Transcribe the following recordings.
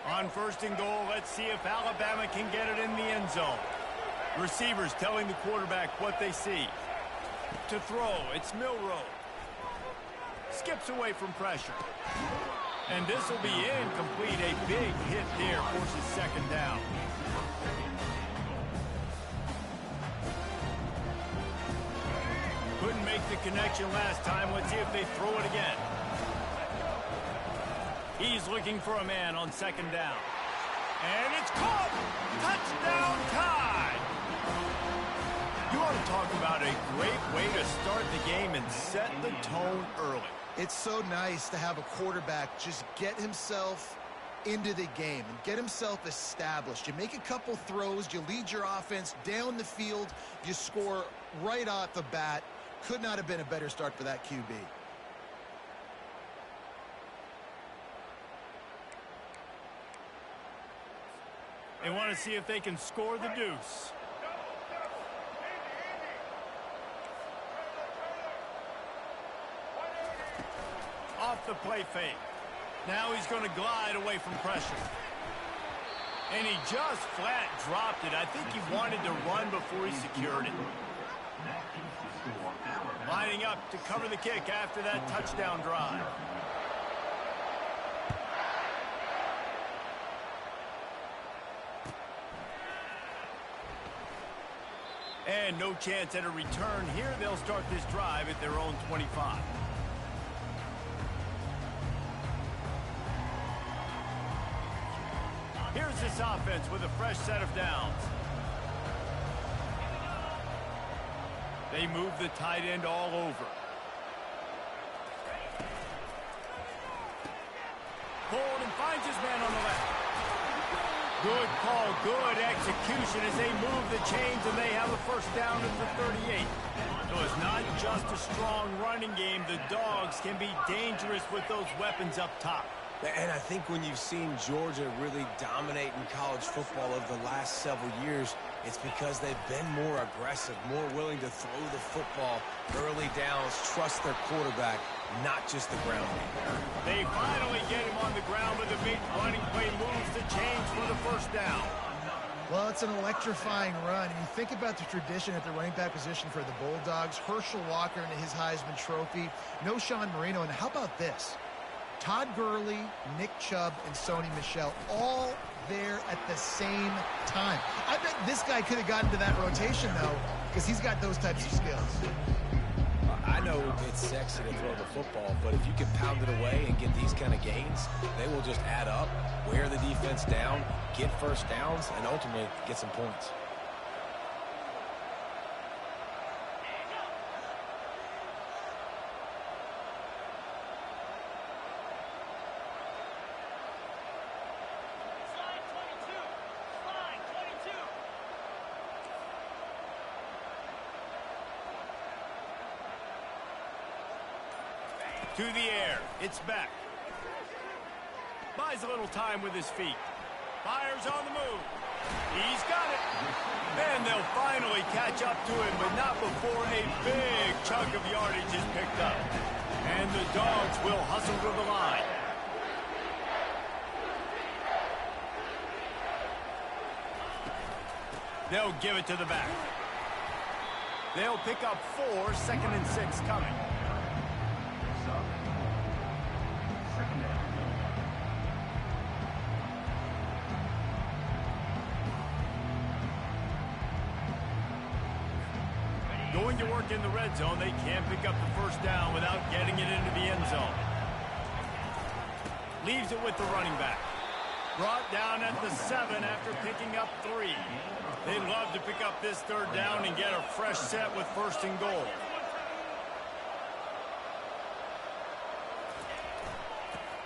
On 1st and goal, let's see if Alabama can get it in the end zone. Receivers telling the quarterback what they see. To throw, it's Milrow. Skips away from pressure. And this will be incomplete. A big hit there forces 2nd down. Couldn't make the connection last time. Let's see if they throw it again. He's looking for a man on 2nd down. And it's caught! Touchdown tie! You want to talk about a great way to start the game and set the tone early. It's so nice to have a quarterback just get himself into the game and get himself established. You make a couple throws, you lead your offense down the field, you score right off the bat. Could not have been a better start for that QB. They want to see if they can score the deuce. Off the play fake. Now he's going to glide away from pressure. And he just flat dropped it. I think he wanted to run before he secured it. Lining up to cover the kick after that touchdown drive. And no chance at a return here. They'll start this drive at their own 25. Here's this offense with a fresh set of downs. They move the tight end all over. Pulled and finds his man on the left. Good call, good execution as they move the chains and they have a 1st down at the 38. So it's not just a strong running game. The Dogs can be dangerous with those weapons up top. And I think when you've seen Georgia really dominate in college football over the last several years, it's because they've been more aggressive, more willing to throw the football early downs, trust their quarterback, not just the ground game. They finally get him on the ground with a big running play, moves the chains for the 1st down. Well, it's an electrifying run. And you think about the tradition at the running back position for the Bulldogs. Herschel Walker into his Heisman Trophy. No Sean Marino. And how about this? Todd Gurley, Nick Chubb, and Sony Michel all there at the same time. I bet this guy could have gotten to that rotation, though, because he's got those types of skills. I know it's sexy to throw the football, but if you can pound it away and get these kind of gains, they will just add up, wear the defense down, get 1st downs, and ultimately get some points. To the air, it's back. Buys a little time with his feet. Fires on the move. He's got it. And they'll finally catch up to him, but not before a big chunk of yardage is picked up. And the Dogs will hustle to the line. They'll give it to the back. They'll pick up 4, 2nd and 6 coming. Going to work in the red zone, they can't pick up the 1st down without getting it into the end zone. Leaves it with the running back. Brought down at the 7 after picking up 3. They'd love to pick up this 3rd down and get a fresh set with 1st and goal.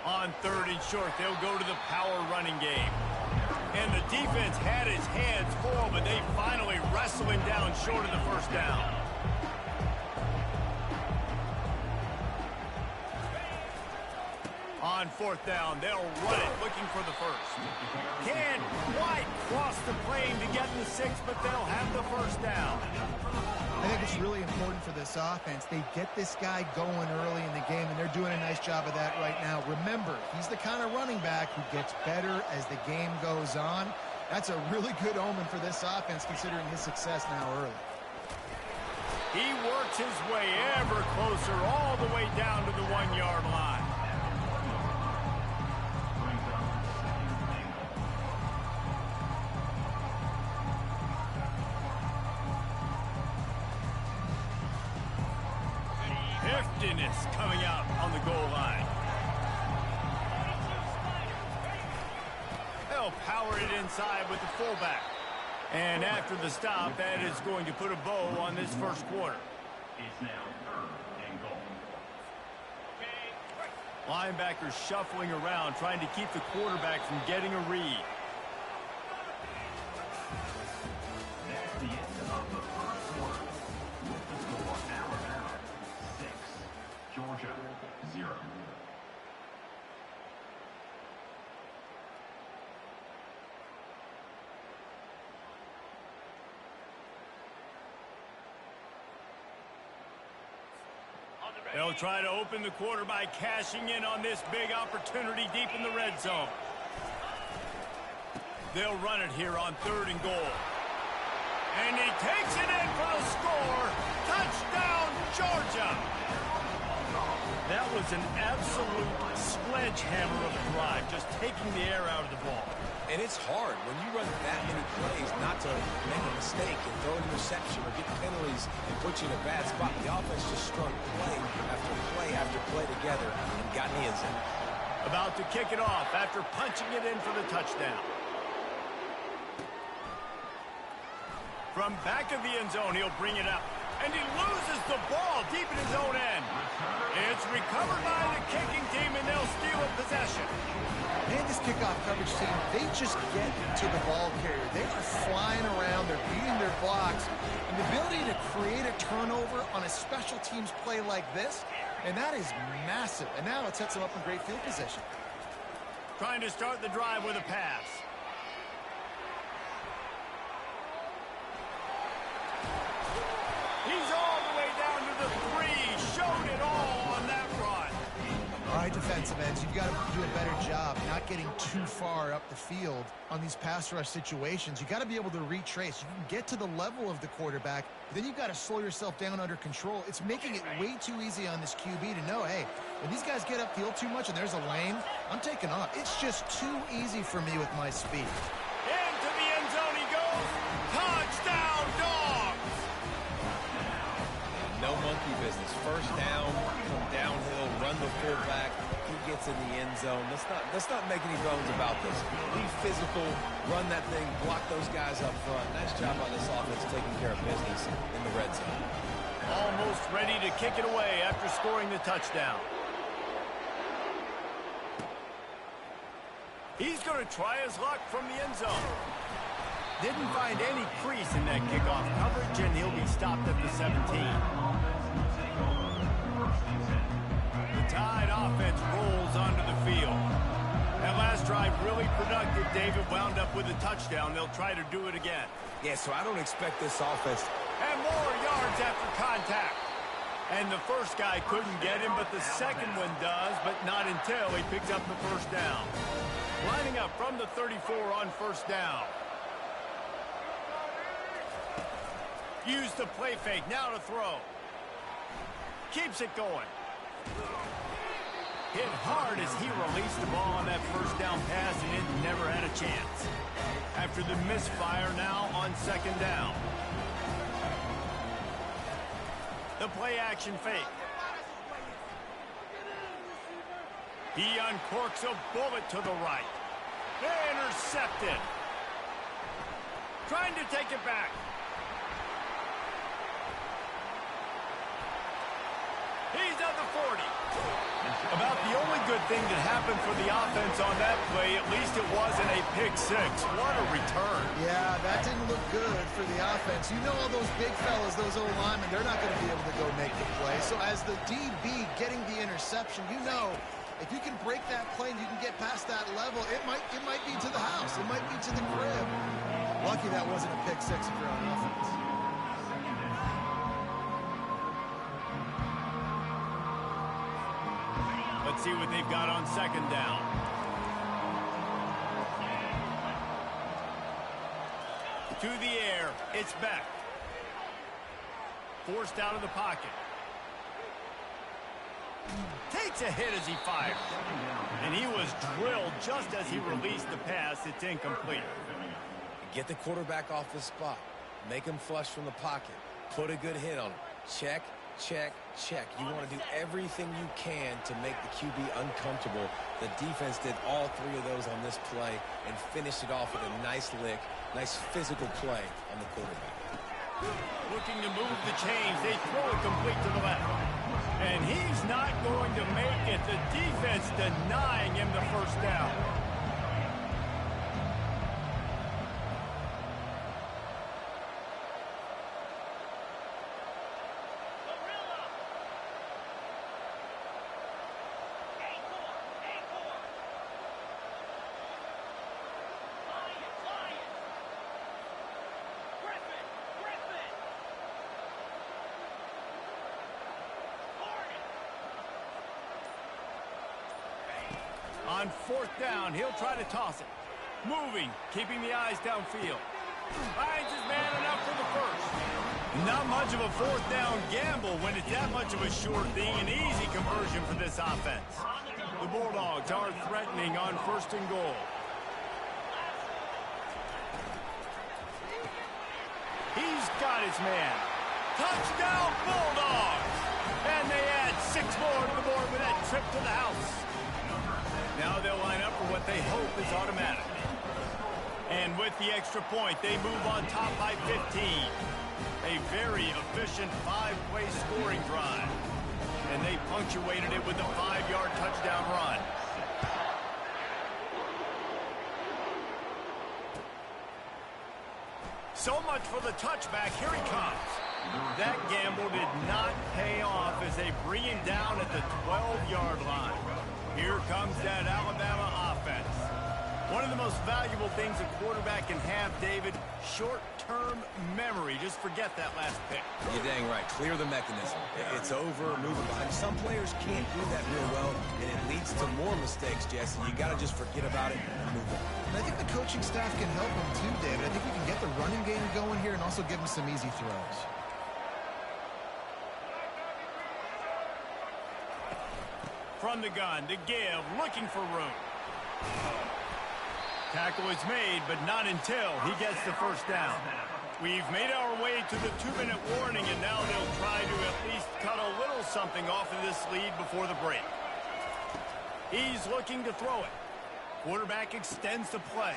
On 3rd and short, they'll go to the power running game. And the defense had his hands full, but they finally wrestle him down short of the 1st down. On 4th down, they'll run it, looking for the 1st. Can't quite cross the plane to get the 6, but they'll have the 1st down. I think it's really important for this offense. They get this guy going early in the game, and they're doing a nice job of that right now. Remember, he's the kind of running back who gets better as the game goes on. That's a really good omen for this offense, considering his success now early. He works his way ever closer all the way down to the 1-yard line. Heftiness coming out on the goal line. They'll power it inside with the fullback. And after the stop, that is going to put a bow on this first quarter. It's now 3rd and goal. Linebackers shuffling around, trying to keep the quarterback from getting a read. That's the end of the first quarter. With the score, Alabama 6, Georgia 0. They'll try to open the quarter by cashing in on this big opportunity deep in the red zone. They'll run it here on 3rd and goal. And he takes it in for the score. Touchdown, Georgia! That was an absolute sledgehammer of a drive, just taking the air out of the ball. And it's hard when you run that many plays not to make a mistake and throw an interception or get penalties and put you in a bad spot. The offense just strung play after play together and got in the end zone. About to kick it off after punching it in for the touchdown. From back of the end zone, he'll bring it up. And he loses the ball deep in his own end. It's recovered by the kicking team, and they'll steal a possession. Man, this kickoff coverage team, they just get to the ball carrier. They are flying around. They're beating their blocks. And the ability to create a turnover on a special teams play like this, and that is massive. And now it sets them up in great field position. Trying to start the drive with a pass. He's all the way down to the 3. Showed it all on that run. All right, defensive ends, you've got to do a better job not getting too far up the field on these pass rush situations. You've got to be able to retrace. You can get to the level of the quarterback, but then you've got to slow yourself down under control. It's making it way too easy on this QB to know, hey, when these guys get upfield too much and there's a lane, I'm taking off. It's just too easy for me with my speed. Into the end zone he goes. Touchdown, Dogs! No monkey business. First down, come downhill, run the fullback. He gets in the end zone. Let's not make any bones about this. Be physical, run that thing, block those guys up front. Nice job on this offense taking care of business in the red zone. Almost ready to kick it away after scoring the touchdown. He's going to try his luck from the end zone. Didn't find any crease in that kickoff coverage, and he'll be stopped at the 17. The Tide offense rolls onto the field. That last drive really productive. David wound up with a touchdown. They'll try to do it again. Yeah, so I don't expect this offense. And more yards after contact. And the first guy couldn't get him, but the second one does, but not until he picks up the first down. Lining up from the 34 on first down. Use the play fake, now to throw. Keeps it going. Hit hard as he released the ball on that first down pass, and it never had a chance. After the misfire, now on second down. The play action fake. He uncorks a bullet to the right. Intercepted. Trying to take it back. He's at the 40. About the only good thing that happened for the offense on that play, at least it wasn't a pick six. What a return. Yeah, that didn't look good for the offense. You know all those big fellas, those old linemen, they're not going to be able to go make the play. So as the DB getting the interception, you know if you can break that play and you can get past that level, it might be to the house. It might be to the crib. Lucky that wasn't a pick six if you're on offense. Let's see what they've got on second down. To the air, it's back. Forced out of the pocket. Takes a hit as he fires. And he was drilled just as he released the pass. It's incomplete. Get the quarterback off the spot. Make him flush from the pocket. Put a good hit on him. Check, check, check. You want to do everything you can to make the QB uncomfortable. The defense did all three of those on this play and finished it off with a nice lick, nice physical play on the quarterback. Looking to move the chains. They throw it complete to the left. And he's not going to make it. The defense denying him the first down. On fourth down, he'll try to toss it. Moving, keeping the eyes downfield. Finds his man enough for the first. Not much of a fourth down gamble when it's that much of a sure thing. An easy conversion for this offense. The Bulldogs are threatening on first and goal. He's got his man. Touchdown, Bulldogs! And they add 6 more to the board with that trip to the house. Now they'll line up for what they hope is automatic. And with the extra point, they move on top by 15. A very efficient 5-play scoring drive. And they punctuated it with a 5-yard touchdown run. So much for the touchback. Here he comes. That gamble did not pay off as they bring him down at the 12-yard line. Here comes that Alabama offense. One of the most valuable things a quarterback can have, David, short-term memory. Just forget that last pick. You're dang right. Clear the mechanism. It's over, moving behind. Some players can't do that real well, and it leads to more mistakes, Jesse. You got to just forget about it and move on. And I think the coaching staff can help him too, David. I think we can get the running game going here and also give him some easy throws. From the gun to give, looking for room. Tackle is made, but not until he gets the first down. We've made our way to the 2-minute warning, and now they'll try to at least cut a little something off of this lead before the break. He's looking to throw it. Quarterback extends the play.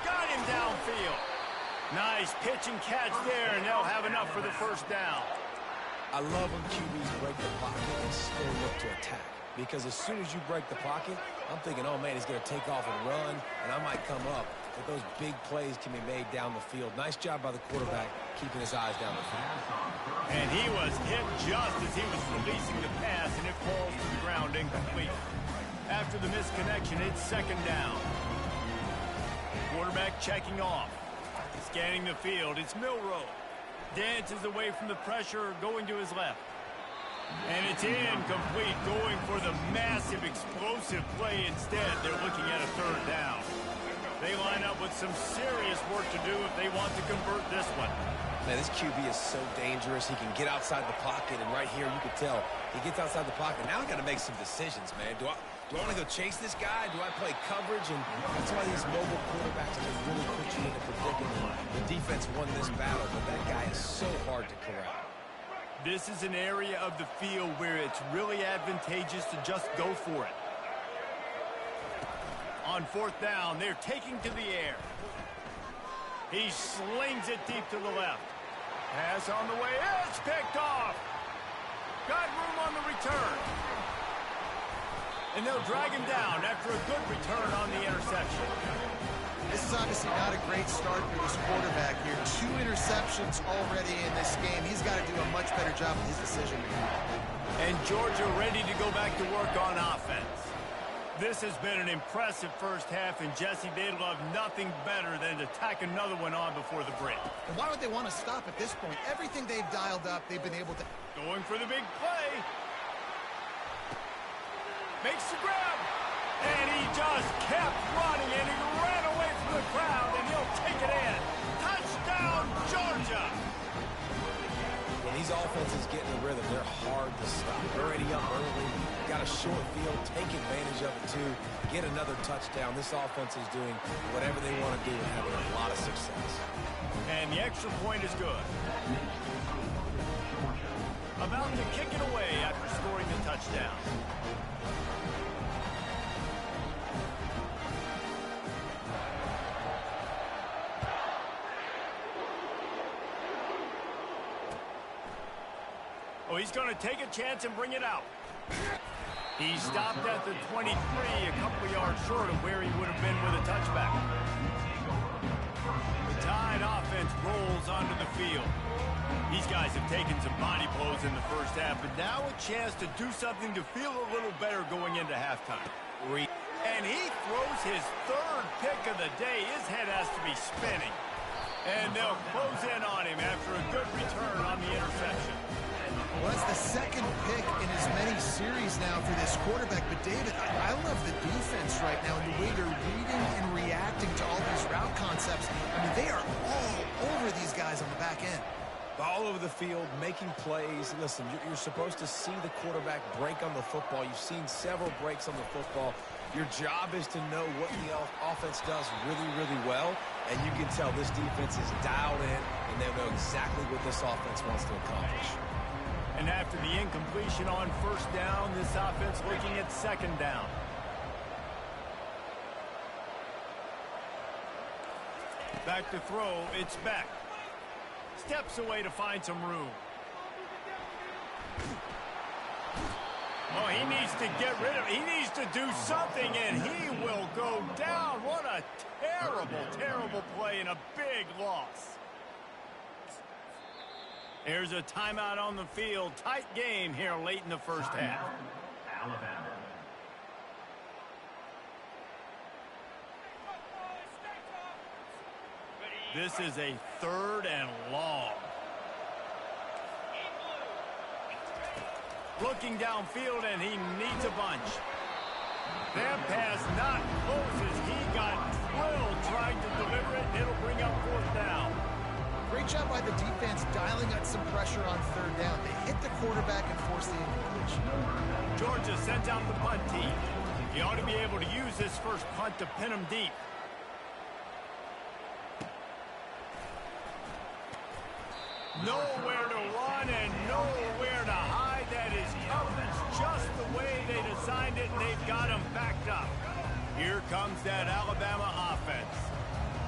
Got him downfield. Nice pitch and catch there, and they'll have enough for the first down. I love when QBs break the pocket and still look to attack. Because as soon as you break the pocket, I'm thinking, oh, man, he's going to take off and run, and I might come up. But those big plays can be made down the field. Nice job by the quarterback keeping his eyes down the field. And he was hit just as he was releasing the pass, and it falls to the ground incomplete. After the misconnection, it's second down. Quarterback checking off. Scanning the field, it's Milroe. Dances away from the pressure, going to his left. And it's incomplete, going for the massive explosive play instead. They're looking at a third down. They line up with some serious work to do if they want to convert this one. Man, this QB is so dangerous. He can get outside the pocket, and right here you can tell he gets outside the pocket. Now I got to make some decisions, man. Do I want to go chase this guy? Do I play coverage? And that's why these mobile quarterbacks can really put you in a predicament. The defense won this battle, but that guy is so hard to corral. This is an area of the field where it's really advantageous to just go for it. On fourth down, they're taking to the air. He slings it deep to the left. Pass on the way. It's picked off. Got room on the return. And they'll drag him down after a good return on the interception. This is obviously not a great start for this quarterback here. 2 interceptions already in this game. He's got to do a much better job with his decision making. And Georgia ready to go back to work on offense. This has been an impressive first half, and Jesse, they'd love nothing better than to tack another one on before the break. And why would they want to stop at this point? Everything they've dialed up, they've been able to... Going for the big play. Makes the grab. And he just kept running, and he ran away from the crowd, and he'll take it in. Touchdown, Georgia! When these offenses get in the rhythm, they're hard to stop. They're already up early, got a short field, take advantage of it too, get another touchdown. This offense is doing whatever they want to do and having a lot of success. And the extra point is good. About to kick it away after scoring the touchdown. Oh, he's going to take a chance and bring it out. He stopped at the 23, a couple of yards short of where he would have been with a touchback. The Tide offense rolls onto the field. These guys have taken some body blows in the first half, but now a chance to do something to feel a little better going into halftime. And he throws his third pick of the day. His head has to be spinning. And they'll close in on him after a good return on the interception. Well, that's the second pick in as many series now for this quarterback. But, David, I love the defense right now and the way they're reading and reacting to all these route concepts. I mean, they are all over these guys on the back end. All over the field, making plays. Listen, you're supposed to see the quarterback break on the football. You've seen several breaks on the football. Your job is to know what the offense does really, really well. And you can tell this defense is dialed in, and they know exactly what this offense wants to accomplish. And after the incompletion on first down, this offense looking at second down. Back to throw, it's Beck. Steps away to find some room. Oh, he needs to get rid of it. He needs to do something, and he will go down. What a terrible, terrible play and a big loss. There's a timeout on the field. Tight game here late in the first half. Alabama. This is a 3rd and long. Looking downfield, and he needs a bunch. That pass not close as he got drilled trying to deliver it, and it'll bring up 4th down. Great job by the defense dialing up some pressure on 3rd down. They hit the quarterback and force the incompletion. Georgia sends out the punt team. He ought to be able to use this first punt to pin him deep. Nowhere to run and nowhere to hide. That is coverage just the way they designed it, and they've got him backed up. Here comes that Alabama offense.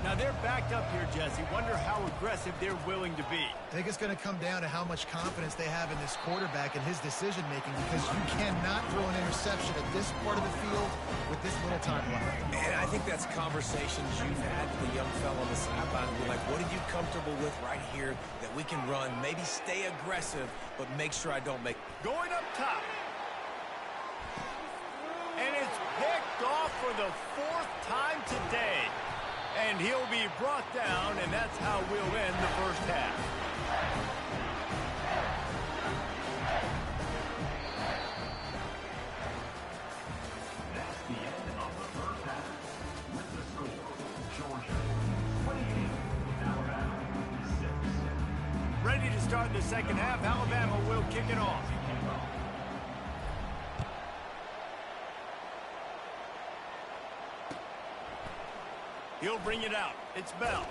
Now they're backed up here, Jesse. Wonder how aggressive they're willing to be. I think it's going to come down to how much confidence they have in this quarterback and his decision-making, because you cannot throw an interception at this part of the field with this little time left. And I think that's conversations you've had with the young fellow on the sideline. We're like, what are you comfortable with right here that we can run? Maybe stay aggressive, but make sure I don't make... Going up top. And it's picked off for the 4th time today. And he'll be brought down, and that's how we'll end the first half. That's the end of the first half. With the score, Georgia 28, Alabama 6. Ready to start the second half. Alabama will kick it off. He'll bring it out. It's Bell.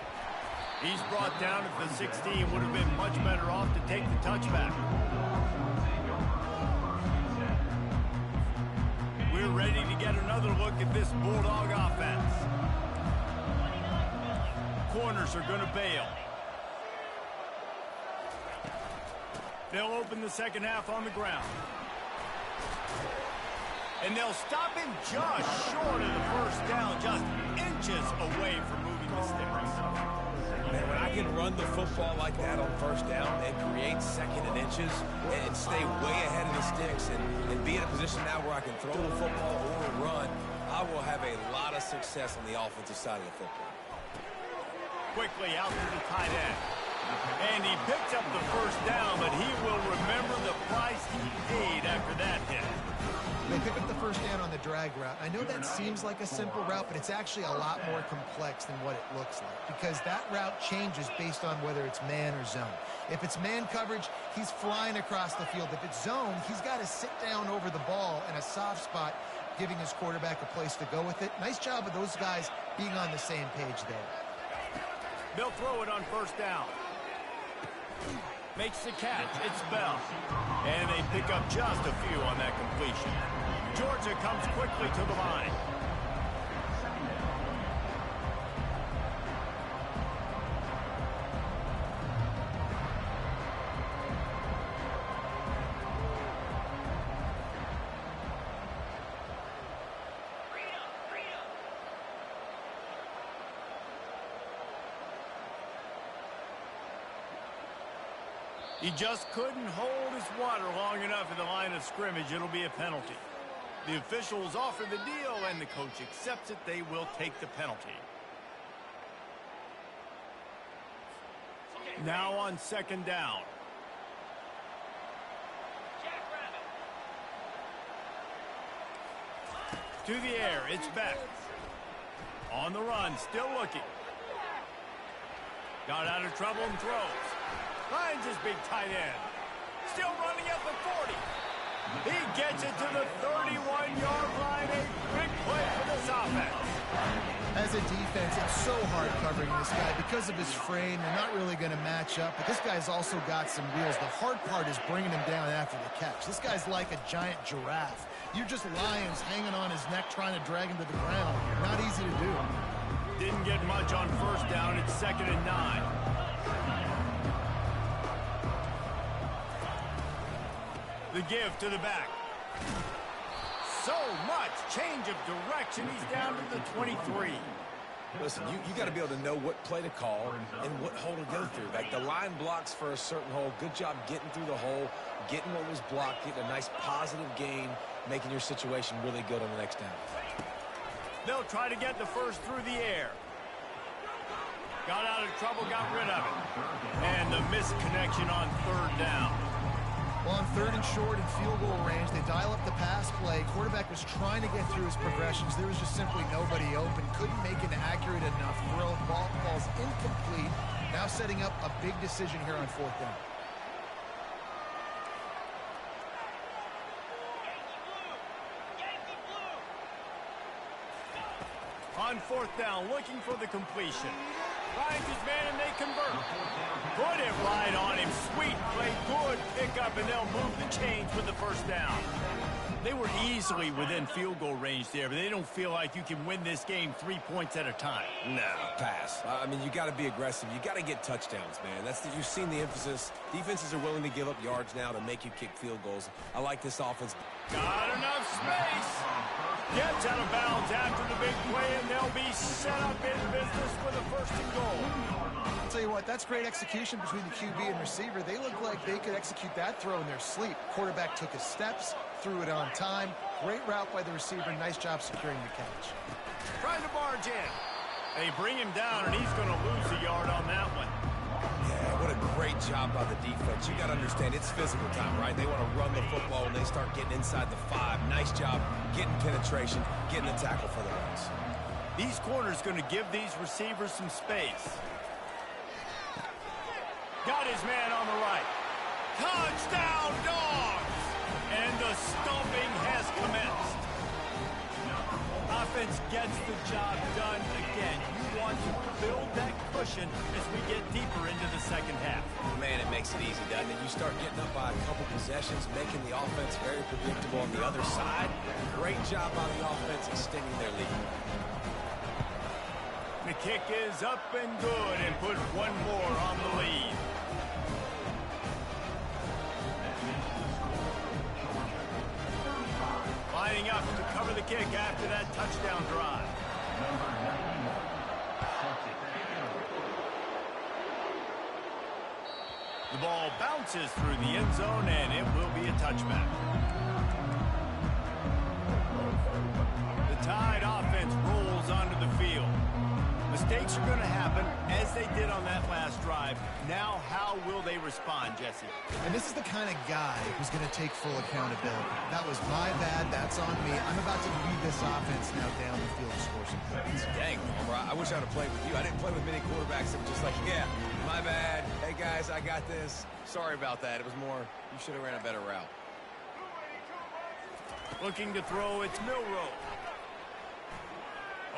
He's brought down at the 16. Would have been much better off to take the touchback. We're ready to get another look at this Bulldog offense. Corners are going to bail. They'll open the second half on the ground. And they'll stop him just short of the first down, just inches away from moving the sticks. Man, when I can run the football like that on first down and create second and inches and stay way ahead of the sticks and be in a position now where I can throw the football or run, I will have a lot of success on the offensive side of the football. Quickly out to the tight end. And he picks up the first down, but he will remember the price he paid after that hit. They pick up the first down on the drag route. I know that seems like a simple route, but it's actually a lot more complex than what it looks like because that route changes based on whether it's man or zone. If it's man coverage, he's flying across the field. If it's zone, he's got to sit down over the ball in a soft spot, giving his quarterback a place to go with it. Nice job of those guys being on the same page there. They'll throw it on first down. Makes the catch. It's Bell. And they pick up just a few on that completion. Georgia comes quickly to the line. He just couldn't hold his water long enough at the line of scrimmage. It'll be a penalty. The officials offer the deal, and the coach accepts it. They will take the penalty. Now on second down. To the air, it's Beck. On the run, still looking. Got out of trouble and throws. Finds his big tight end. Still running at the 40. He gets it to the 31-yard line. A big play for this offense. As a defense, it's so hard covering this guy because of his frame. They're not really going to match up, but this guy's also got some wheels. The hard part is bringing him down after the catch. This guy's like a giant giraffe. You're just lions hanging on his neck trying to drag him to the ground. Not easy to do. Didn't get much on first down. It's 2nd and 9. The give to the back. So much change of direction. He's down to the 23. Listen, you got to be able to know what play to call and what hole to go through. Like the line blocks for a certain hole. Good job getting through the hole, getting what was blocked, getting a nice positive gain, making your situation really good on the next down. They'll try to get the first through the air. Got out of trouble, got rid of it. And the misconnection on third down. Well, on 3rd and short in field goal range, they dial up the pass play. Quarterback was trying to get through his progressions. There was just simply nobody open. Couldn't make an accurate enough throw. Ball falls incomplete. Now setting up a big decision here on 4th down. On 4th down, looking for the completion. Finds his man and they convert. Put it right on him. Sweet play, good pickup, and they'll move the chains with the first down. They were easily within field goal range there, but they don't feel like you can win this game 3 points at a time. No, pass. I mean, you got to be aggressive. You got to get touchdowns, man. You've seen the emphasis. Defenses are willing to give up yards now to make you kick field goals. I like this offense. Got enough space. Gets out of bounds after the big play, and they'll be set up in business with a 1st and goal. I'll tell you what, that's great execution between the QB and receiver. They look like they could execute that throw in their sleep. Quarterback took his steps, threw it on time. Great route by the receiver. Nice job securing the catch. Trying to barge in. They bring him down, and he's going to lose a yard on that one. Yeah, what a great job by the defense. You got to understand, it's physical time, right? They want to run the football when they start getting inside the 5. Nice job getting penetration, getting the tackle for the runs. These corners going to give these receivers some space. Got his man on the right. Touchdown, Dogs! And the stomping has commenced. Offense gets the job done again. You want to build that cushion as we get deeper into the 2nd half. Man, it makes it easy, doesn't it? You start getting up by a couple possessions, making the offense very predictable on the other side. Great job by the offense extending their lead. The kick is up and good and put one more on the lead. Lining up to cover the kick after that touchdown drive. The ball bounces through the end zone, and it will be a touchback. The Tide offense rolls onto the field. Mistakes are going to happen, as they did on that last drive. Now, how will they respond, Jesse? And this is the kind of guy who's going to take full accountability. That was my bad. That's on me. I'm about to lead this offense now down the field to score some points. Dang, Homer, I wish I would have played with you. I didn't play with many quarterbacks that were just like, yeah, my bad. Hey, guys, I got this. Sorry about that. It was more, you should have ran a better route. Looking to throw, it's Milrow.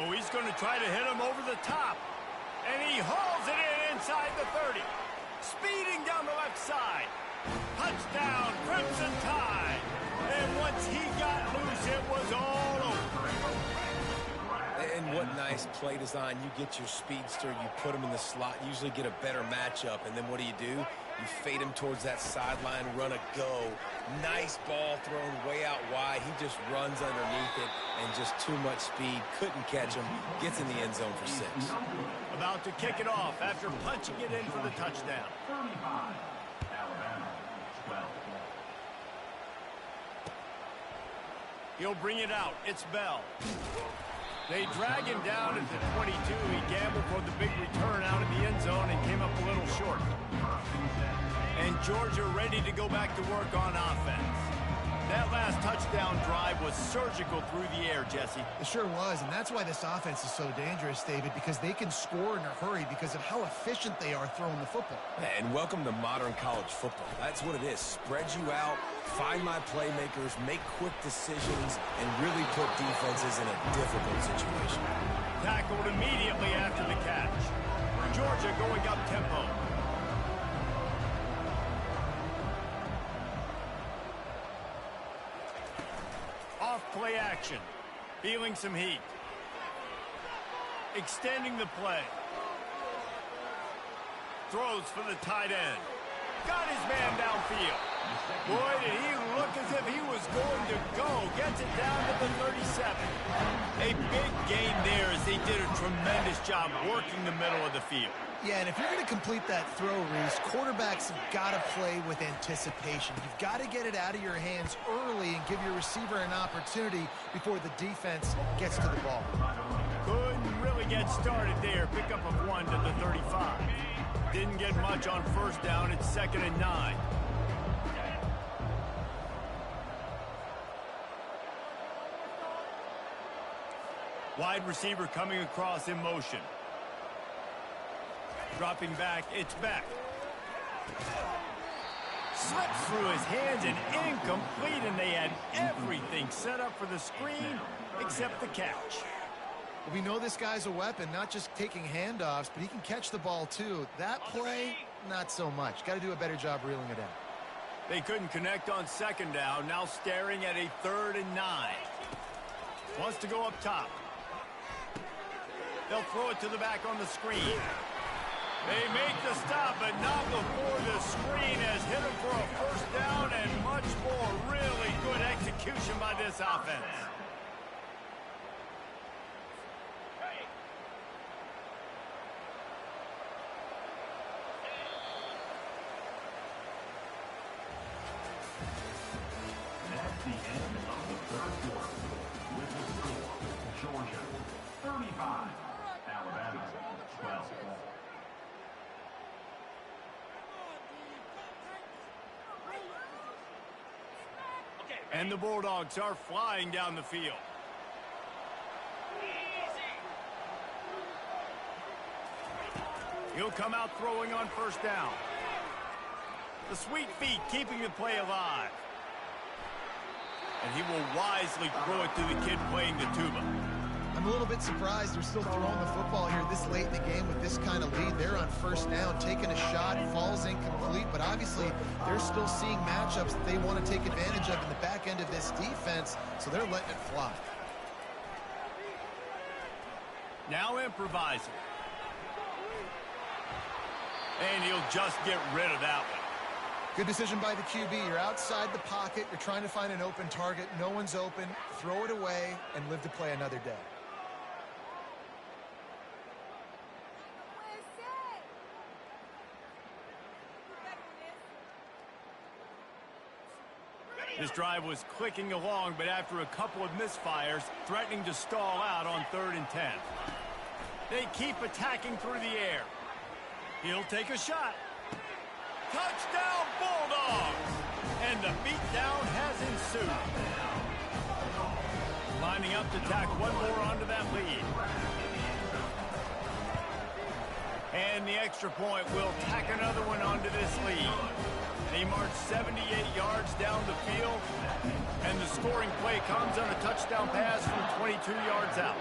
Oh, he's going to try to hit him over the top. And he hauls it in inside the 30. Speeding down the left side. Touchdown, Crimson Tide. And once he got loose, it was all over. And what nice play design. You get your speedster, you put him in the slot, usually get a better matchup. And then what do? You fade him towards that sideline, run a go. Nice ball thrown way out wide. He just runs underneath it and just too much speed. Couldn't catch him. Gets in the end zone for 6. About to kick it off after punching it in for the touchdown. 35, Alabama, 12. He'll bring it out. It's Bell. They drag him down at the 22. He gambled for the big return out of the end zone and came up a little short. And Georgia ready to go back to work on offense. That last touchdown drive was surgical through the air, Jesse. It sure was, and that's why this offense is so dangerous, David, because they can score in a hurry because of how efficient they are throwing the football. And welcome to modern college football. That's what it is. Spread you out, find my playmakers, make quick decisions, and really put defenses in a difficult situation. Tackled immediately after the catch. Georgia going up tempo. Off-play action. Feeling some heat. Extending the play. Throws for the tight end. Got his man downfield. Boy, did he look as if he was going to go. Gets it down to the 37. A big gain there as they did a tremendous job working the middle of the field. Yeah, and if you're going to complete that throw, Reese, quarterbacks have got to play with anticipation. You've got to get it out of your hands early and give your receiver an opportunity before the defense gets to the ball. Couldn't really get started there. Pickup of 1 to the 35. Didn't get much on first down. It's 2nd and 9. Wide receiver coming across in motion. Dropping back, it's back. Slips through his hands and incomplete, and they had everything set up for the screen except the catch. We know this guy's a weapon, not just taking handoffs, but he can catch the ball too. That play, not so much. Got to do a better job reeling it out. They couldn't connect on 2nd down, now staring at a 3rd and 9. Wants to go up top. They'll throw it to the back on the screen. They make the stop, but not before the screen has hit him for a first down and much more. Really good execution by this offense. That's the end of the 3rd quarter. With the score, Georgia, 35, Alabama, 12. And the Bulldogs are flying down the field. He'll come out throwing on first down. The sweet feet keeping the play alive. And he will wisely throw it to the kid playing the tuba. I'm a little bit surprised they're still throwing the football here this late in the game with this kind of lead. They're on first down, taking a shot, falls incomplete, but obviously they're still seeing matchups that they want to take advantage of in the back end of this defense, so they're letting it fly. Now improvising. And he'll just get rid of that one. Good decision by the QB. You're outside the pocket. You're trying to find an open target. No one's open. Throw it away and live to play another day. This drive was clicking along, but after a couple of misfires, threatening to stall out on 3rd and 10. They keep attacking through the air. He'll take a shot. Touchdown, Bulldogs! And the beatdown has ensued. Lining up to tack one more onto that lead. And the extra point will tack another one onto this lead. They march 78 yards down the field, and the scoring play comes on a touchdown pass from 22 yards out.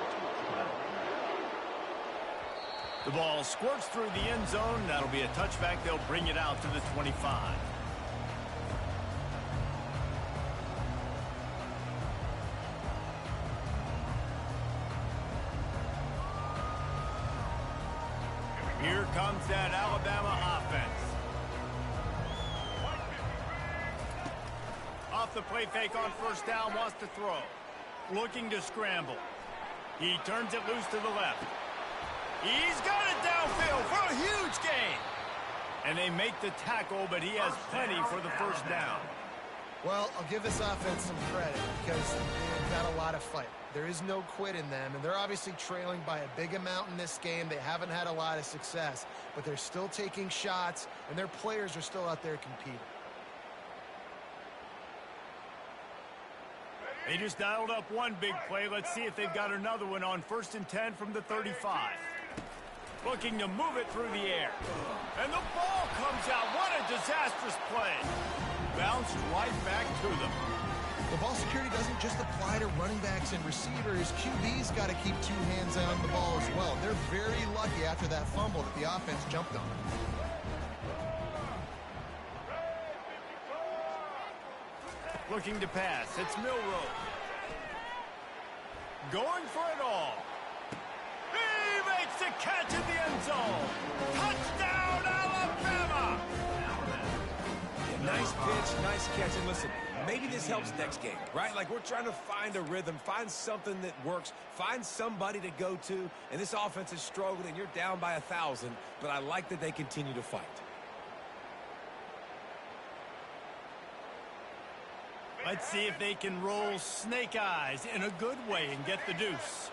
The ball squirts through the end zone. That'll be a touchback. They'll bring it out to the 25. Here comes that Alabama offense. Off the play fake on first down, wants to throw. Looking to scramble. He turns it loose to the left. He's got it downfield for a huge gain. And they make the tackle, but he has plenty for the first down. Well, I'll give this offense some credit because they've got a lot of fight. There is no quit in them, and they're obviously trailing by a big amount in this game. They haven't had a lot of success, but they're still taking shots, and their players are still out there competing. They just dialed up one big play. Let's see if they've got another one on 1st and 10 from the 35. Looking to move it through the air. And the ball comes out. What a disastrous play. Bounced right back to them. The ball security doesn't just apply to running backs and receivers. QB's got to keep two hands on the ball as well. They're very lucky after that fumble that the offense jumped on. Looking to pass. It's Milroe. Going for it all. He makes the catch in the end zone. Touchdown, Alabama! Yeah, nice pitch, nice catch. And listen, maybe this helps next game, right? Like, we're trying to find a rhythm, find something that works, find somebody to go to. And this offense is struggling. You're down by 1,000, but I like that they continue to fight. Let's see if they can roll snake eyes in a good way and get the deuce.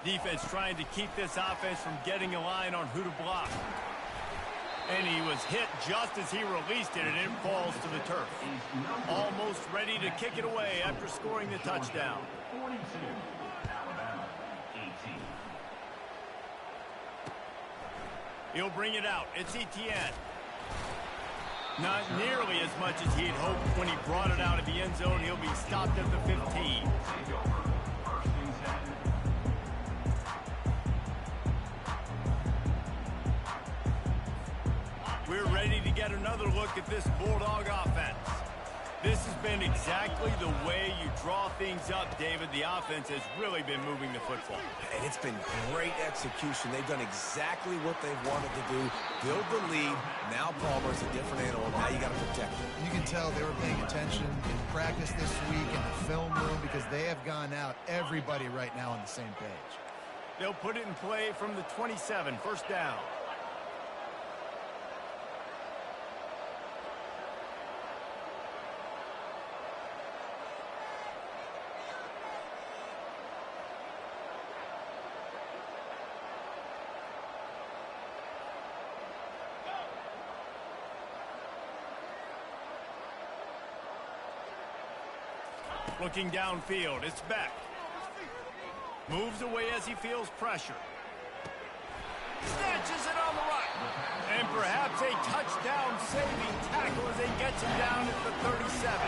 Defense trying to keep this offense from getting a line on who to block. And he was hit just as he released it, and it falls to the turf. Almost ready to kick it away after scoring the touchdown. 42, Alabama, 18. He'll bring it out. It's Etienne. Not nearly as much as he'd hoped when he brought it out of the end zone. He'll be stopped at the 15. We're ready to get another look at this Bulldog offense. This has been exactly the way you draw things up, David. The offense has really been moving the football. And it's been great execution. They've done exactly what they've wanted to do. Build the lead. Now Palmer's a different animal. Now you got to protect him. You can tell they were paying attention in practice this week in the film room because they have gone out, everybody right now on the same page. They'll put it in play from the 27, first down. Looking downfield, it's Beck. Moves away as he feels pressure. Snatches it on the right. And perhaps a touchdown-saving tackle as he gets him down at the 37.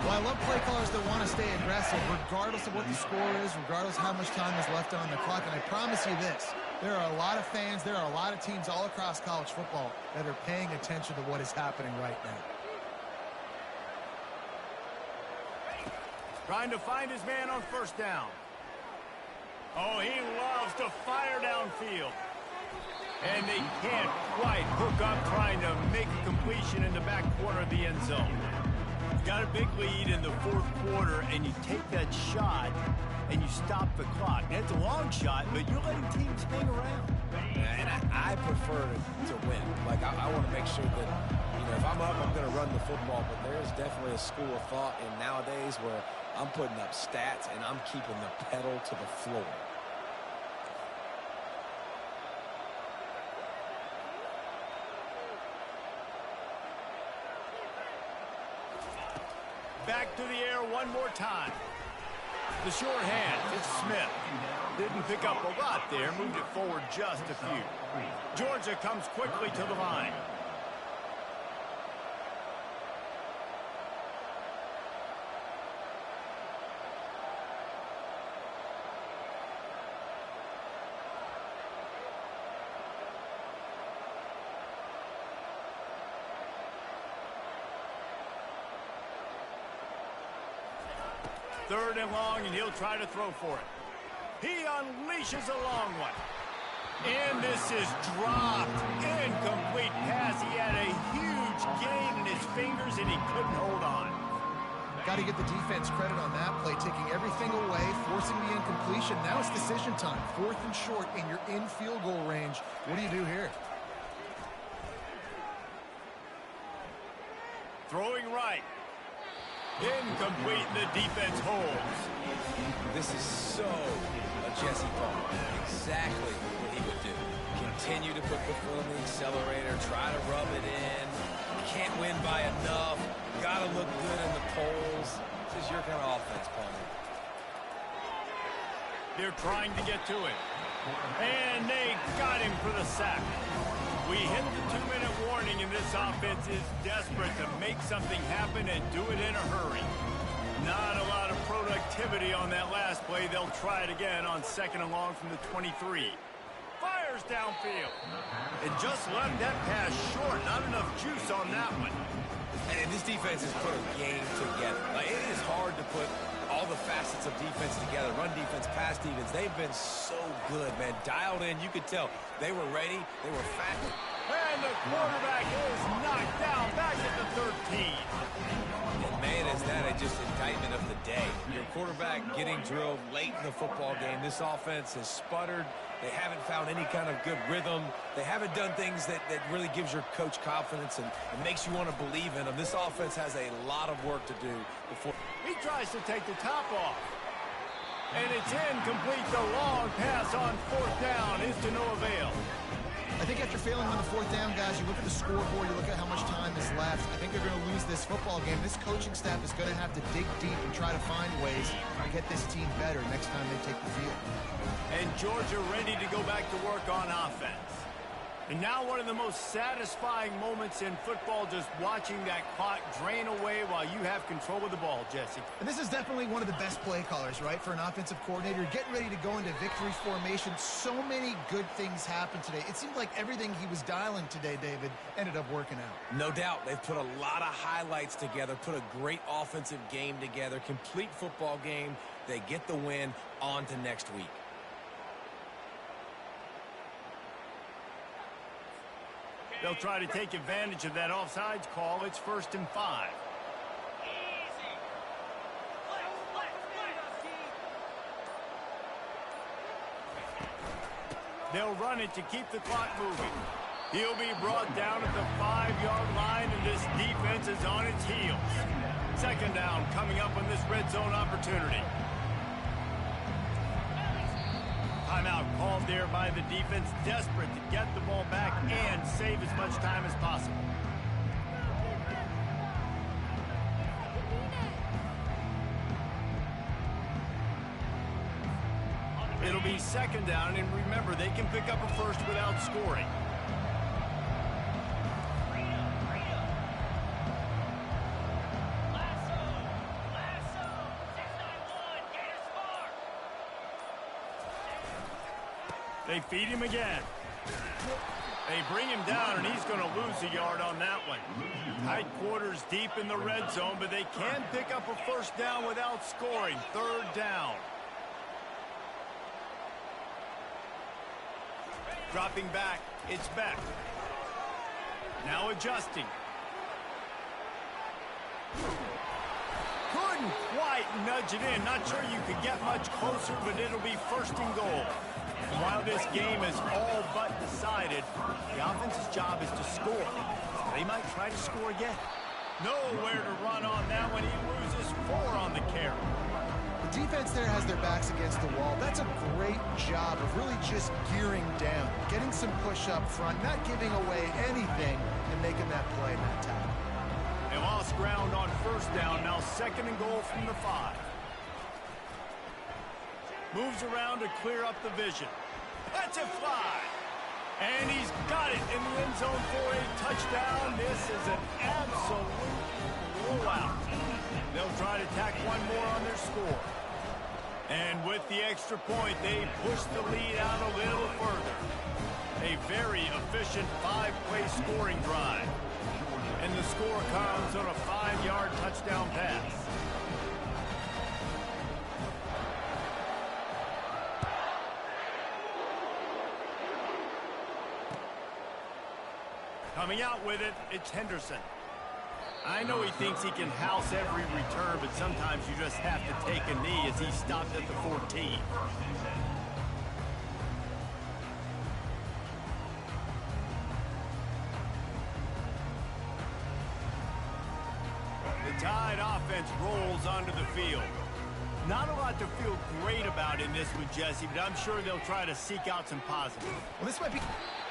Well, I love play callers that want to stay aggressive regardless of what the score is, regardless of how much time is left on the clock. And I promise you this, there are a lot of fans, there are a lot of teams all across college football that are paying attention to what is happening right now. Trying to find his man on first down. Oh, he loves to fire downfield. And they can't quite hook up trying to make a completion in the back corner of the end zone. Got a big lead in the fourth quarter, and you take that shot, and you stop the clock. And it's a long shot, but you're letting teams hang around. And I prefer to win. Like, I want to make sure that, you know, if I'm up, I'm going to run the football. But there is definitely a school of thought in nowadays where I'm putting up stats and I'm keeping the pedal to the floor. to the air one more time. The short hand, it's Smith. Didn't pick up a lot there, moved it forward just a few. Georgia comes quickly to the line. Third and long, and he'll try to throw for it. He unleashes a long one. And this is dropped. Incomplete pass. He had a huge gain in his fingers, and he couldn't hold on. Got to give the defense credit on that play, taking everything away, forcing the incompletion. Now it's decision time. 4th and short, and you're in field goal range. What do you do here? Throwing right. Incomplete, the defense holds. This is so a Jesse Paul. Exactly what he would do. Continue to put the foot on the accelerator, try to rub it in. Can't win by enough. Got to look good in the polls. This is your kind of offense, Paul. They're trying to get to it. And they got him for the sack. We hit the 2-minute warning, and this offense is desperate to make something happen and do it in a hurry. Not a lot of productivity on that last play. They'll try it again on 2nd and long from the 23. Fires downfield. And just left that pass short. Not enough juice on that one. And this defense has put a game together. Like, it is hard to put all the facets of defense together. Run defense, pass defense. They've been so good, man. Dialed in. You could tell they were ready. They were fat. And the quarterback is knocked down back at the 13. And man, is that just indictment of the day. Your quarterback getting drilled late in the football game. This offense has sputtered. They haven't found any kind of good rhythm. They haven't done things that really gives your coach confidence and makes you want to believe in them. This offense has a lot of work to do before. He tries to take the top off. And it's incomplete. The long pass on 4th down is to no avail. I think after failing on the 4th down, guys, you look at the scoreboard, you look at how much time is left. I think they're going to lose this football game. This coaching staff is going to have to dig deep and try to find ways to get this team better next time they take the field. And Georgia ready to go back to work on offense. And now one of the most satisfying moments in football, just watching that clock drain away while you have control of the ball, Jesse. And this is definitely one of the best play callers, right, for an offensive coordinator. Getting ready to go into victory formation. So many good things happened today. It seemed like everything he was dialing today, David, ended up working out. No doubt. They've put a lot of highlights together, put a great offensive game together, complete football game. They get the win. On to next week. They'll try to take advantage of that offsides call. It's 1st and 5. They'll run it to keep the clock moving. He'll be brought down at the 5-yard line, and this defense is on its heels. 2nd down coming up on this red zone opportunity. Timeout called there by the defense, desperate to get the ball back and save as much time as possible. It'll be 2nd down, and remember, they can pick up a first without scoring. They feed him again. They bring him down, and he's going to lose a yard on that one. Tight quarters deep in the red zone, but they can pick up a first down without scoring. 3rd down. Dropping back, it's Beck. Now adjusting. Couldn't quite nudge it in. Not sure you could get much closer, but it'll be 1st and goal. And while this game is all but decided, the offense's job is to score. They might try to score again. Nowhere to run on that one. He loses 4 on the carry. The defense there has their backs against the wall. That's a great job of really just gearing down, getting some push up front, not giving away anything, and making that play in that tackle. They lost ground on first down. Now 2nd and goal from the 5. Moves around to clear up the vision. Lets it fly. And he's got it in the end zone for a touchdown. This is an absolute blowout. They'll try to tack one more on their score. And with the extra point, they push the lead out a little further. A very efficient 5-play scoring drive. And the score comes on a 5-yard touchdown pass. Coming out with it, it's Henderson. I know he thinks he can house every return, but sometimes you just have to take a knee as he stopped at the 14. The Tide offense rolls onto the field. Not a lot to feel great about in this one, Jesse, but I'm sure they'll try to seek out some positives. Well, this might be...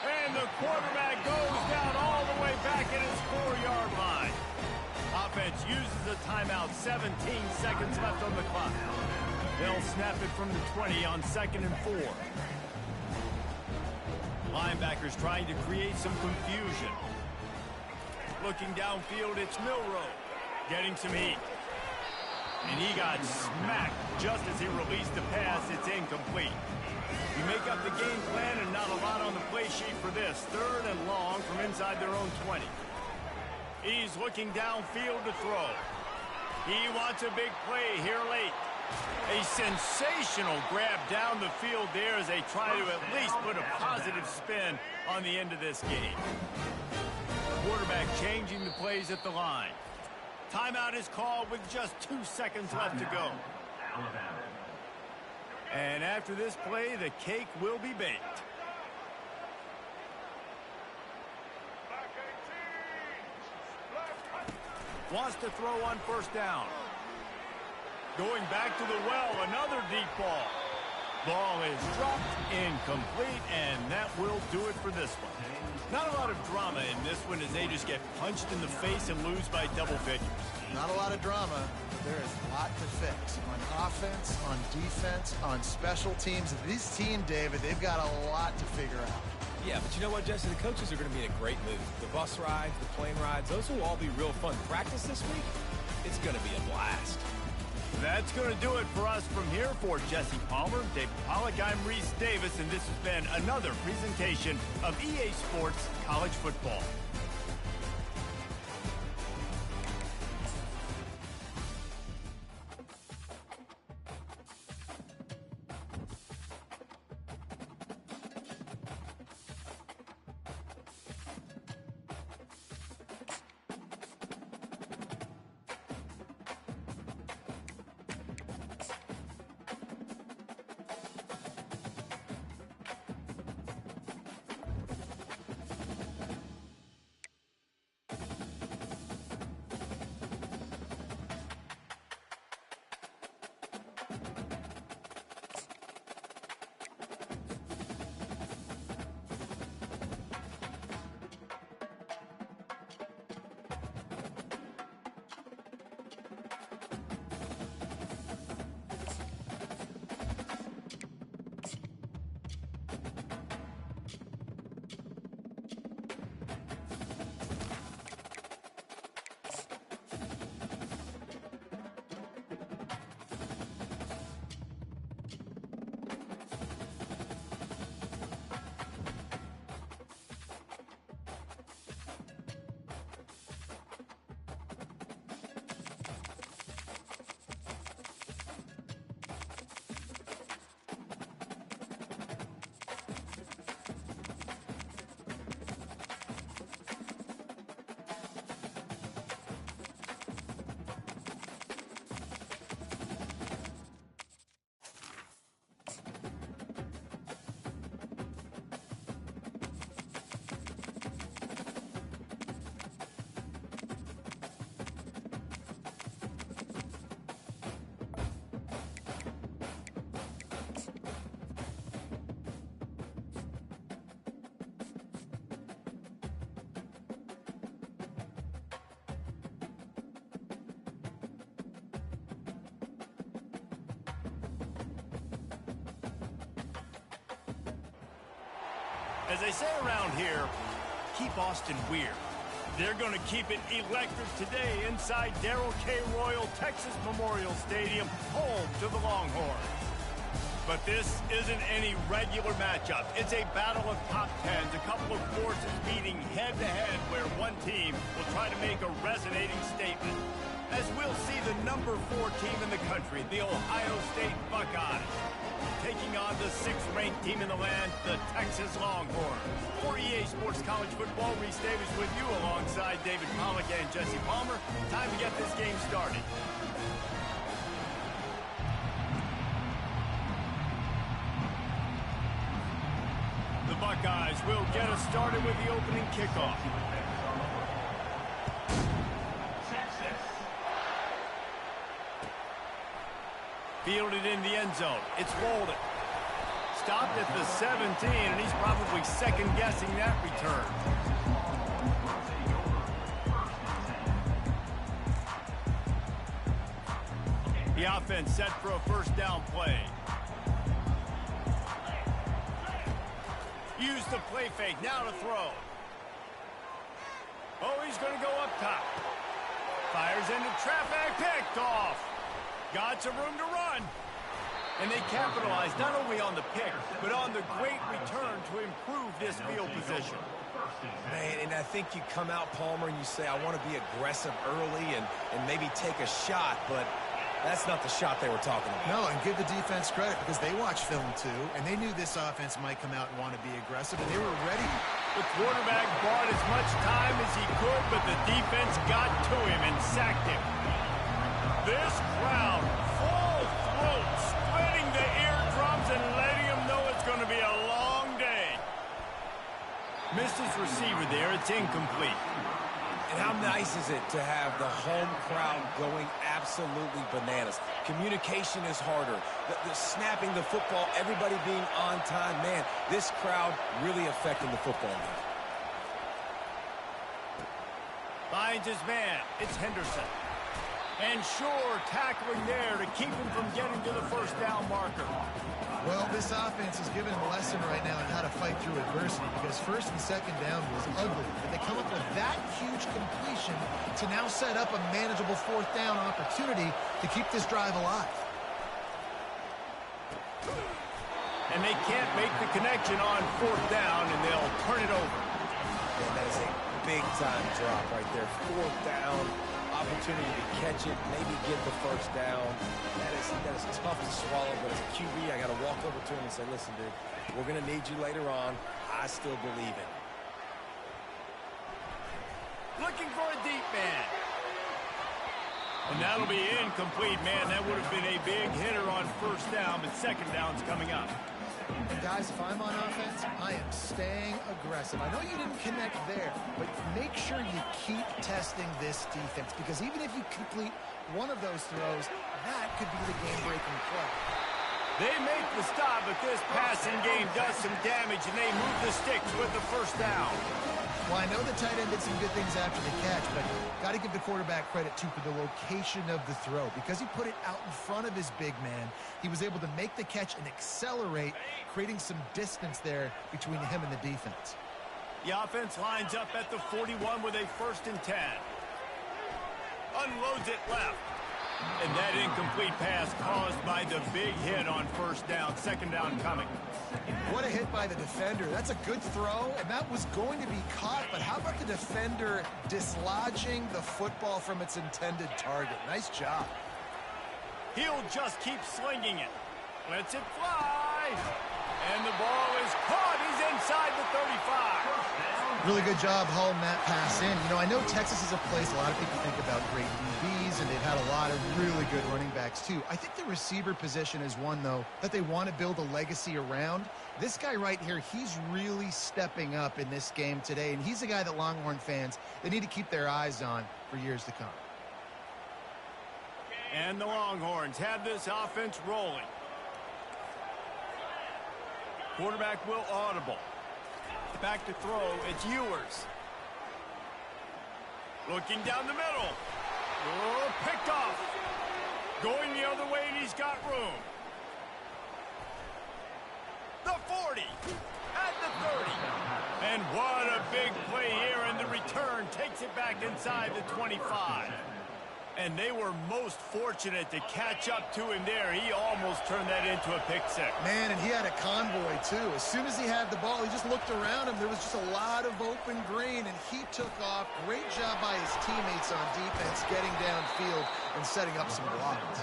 And the quarterback goes down all the way back at his 4-yard line. Offense uses a timeout, 17 seconds left on the clock. They'll snap it from the 20 on 2nd and 4. Linebackers trying to create some confusion. Looking downfield, it's Milroe. Getting some heat. And he got smacked just as he released the pass. It's incomplete. You make up the game plan and not a lot on the play sheet for this. 3rd and long from inside their own 20. He's looking downfield to throw. He wants a big play here late. A sensational grab down the field there as they try to at least put a positive spin on the end of this game. Quarterback changing the plays at the line. Timeout is called with just 2 seconds left to go. And after this play, the cake will be baked. Wants to throw on 1st down. Going back to the well, another deep ball. Ball is dropped, incomplete, and that will do it for this one. Not a lot of drama in this one as they just get punched in the face and lose by double figures. Not a lot of drama, but there is a lot to fix. On offense, on defense, on special teams. This team, David, they've got a lot to figure out. Yeah, but you know what, Jesse? The coaches are going to be in a great mood. The bus rides, the plane rides, those will all be real fun. Practice this week, it's going to be a blast. That's going to do it for us from here. For Jesse Palmer, David Pollack, I'm Reese Davis, and this has been another presentation of EA Sports College Football. As they say around here, keep Austin weird. They're going to keep it electric today inside Darrell K. Royal Texas Memorial Stadium, home to the Longhorns. But this isn't any regular matchup. It's a battle of top tens, a couple of forces meeting head-to-head where one team will try to make a resonating statement. As we'll see the number 4 team in the country, the Ohio State Buckeyes, taking on the 6th-ranked team in the land, the Texas Longhorns. For EA Sports College Football, Reese Davis with you alongside David Pollack and Jesse Palmer. Time to get this game started. The Buckeyes will get us started with the opening kickoff. Fielded in the end zone. It's Walden. Stopped at the 17, and he's probably second-guessing that return. The offense set for a first down play. Use the play fake. Now to throw. Oh, he's going to go up top. Fires into traffic. Picked off. Got some room to run. And they capitalize not only on the pick, but on the great return to improve this field position. Man, and I think you come out, Palmer, and you say, I want to be aggressive early and maybe take a shot, but that's not the shot they were talking about. No, and give the defense credit because they watched film too, and they knew this offense might come out and want to be aggressive, and they were ready. The quarterback bought as much time as he could, but the defense got to him and sacked him. This crowd, full throat, splitting the eardrums and letting them know it's going to be a long day. Missed his receiver there. It's incomplete. And how nice is it to have the home crowd going absolutely bananas? Communication is harder. The snapping the football, everybody being on time. Man, this crowd really affecting the football game. Finds his man. It's Henderson. And sure, tackling there to keep him from getting to the first down marker. Well, this offense is giving him a lesson right now on how to fight through adversity because first and second down was ugly. But they come up with that huge completion to now set up a manageable fourth down opportunity to keep this drive alive. And they can't make the connection on fourth down, and they'll turn it over. And that is a big-time drop right there. Fourth down. Opportunity to catch it, maybe get the first down. That is tough to swallow, but as a QB, I got to walk over to him and say, listen, dude, we're going to need you later on. I still believe it. Looking for a deep man. And that'll be incomplete, man. That would have been a big hitter on first down, but second down's coming up. And guys, if I'm on offense, I am staying aggressive. I know you didn't connect there, but make sure you keep testing this defense because even if you complete one of those throws, that could be the game-breaking play. They make the stop, but this passing game does some damage, and they move the sticks with the first down. Well, I know the tight end did some good things after the catch, but got to give the quarterback credit, too, for the location of the throw. Because he put it out in front of his big man, he was able to make the catch and accelerate, creating some distance there between him and the defense. The offense lines up at the 41 with a 1st and 10. Unloads it left. And that incomplete pass caused by the big hit on first down. Second down coming. What a hit by the defender. That's a good throw, and that was going to be caught. But how about the defender dislodging the football from its intended target? Nice job. He'll just keep slinging it. Lets it fly. And the ball is caught. He's inside the 35. Really good job hauling that pass in. You know, I know Texas is a place a lot of people think about great DBs, and they've had a lot of really good running backs, too. I think the receiver position is one, though, that they want to build a legacy around. This guy right here, he's really stepping up in this game today, and he's a guy that Longhorn fans, they need to keep their eyes on for years to come. And the Longhorns have this offense rolling. Quarterback will audible. Back to throw, it's Ewers. Looking down the middle. Oh, picked off. Going the other way, and he's got room. The 40. At the 30. And what a big play here, and the return takes it back inside the 25. And they were most fortunate to catch up to him there. He almost turned that into a pick six. Man, and he had a convoy, too. As soon as he had the ball, he just looked around him. There was just a lot of open green, and he took off. Great job by his teammates on defense, getting downfield and setting up some blocks.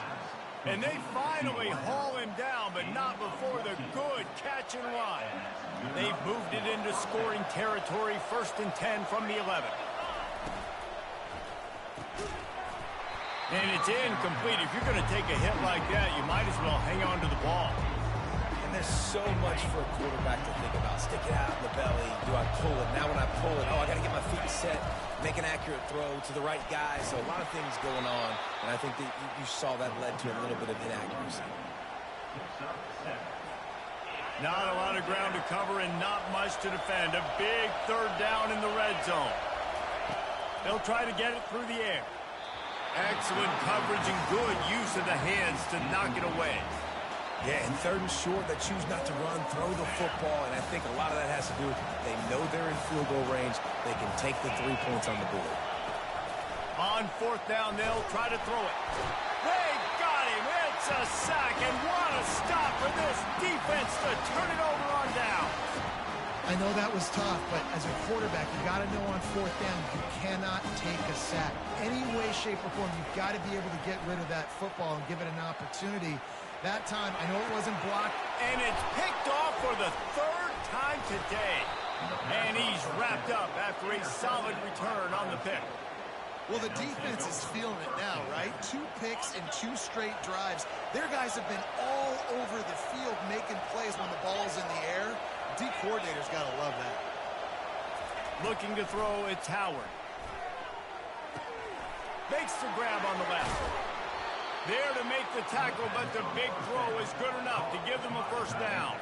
And they finally haul him down, but not before the good catch and run. They've moved it into scoring territory, 1st and 10 from the 11. And it's incomplete. If you're going to take a hit like that, you might as well hang on to the ball. And there's so much for a quarterback to think about. Stick it out in the belly. Do I pull it? Now when I pull it, I got to get my feet set, make an accurate throw to the right guy. So a lot of things going on. And I think that you saw that led to a little bit of inaccuracy. Not a lot of ground to cover and not much to defend. A big 3rd down in the red zone. They'll try to get it through the air. Excellent coverage and good use of the hands to knock it away. Yeah, and 3rd and short, they choose not to run, throw the football, and I think a lot of that has to do with they know they're in field goal range. They can take the 3 points on the board. On 4th down, they'll try to throw it. They got him. It's a sack, and what a stop for this defense to turn it over on down. I know that was tough, but as a quarterback, you got to know on 4th down, you cannot take a sack. Any way, shape, or form, you've got to be able to get rid of that football and give it an opportunity. That time, I know it wasn't blocked. And it's picked off for the 3rd time today. And he's wrapped up after a solid return on the pick. Well, the defense is feeling it now, right? 2 picks and 2 straight drives. Their guys have been all over the field making plays when the ball's in the air. D coordinator's got to love that. Looking to throw, it's Howard. Makes the grab on the left. There to make the tackle, but the big throw is good enough to give them a 1st down.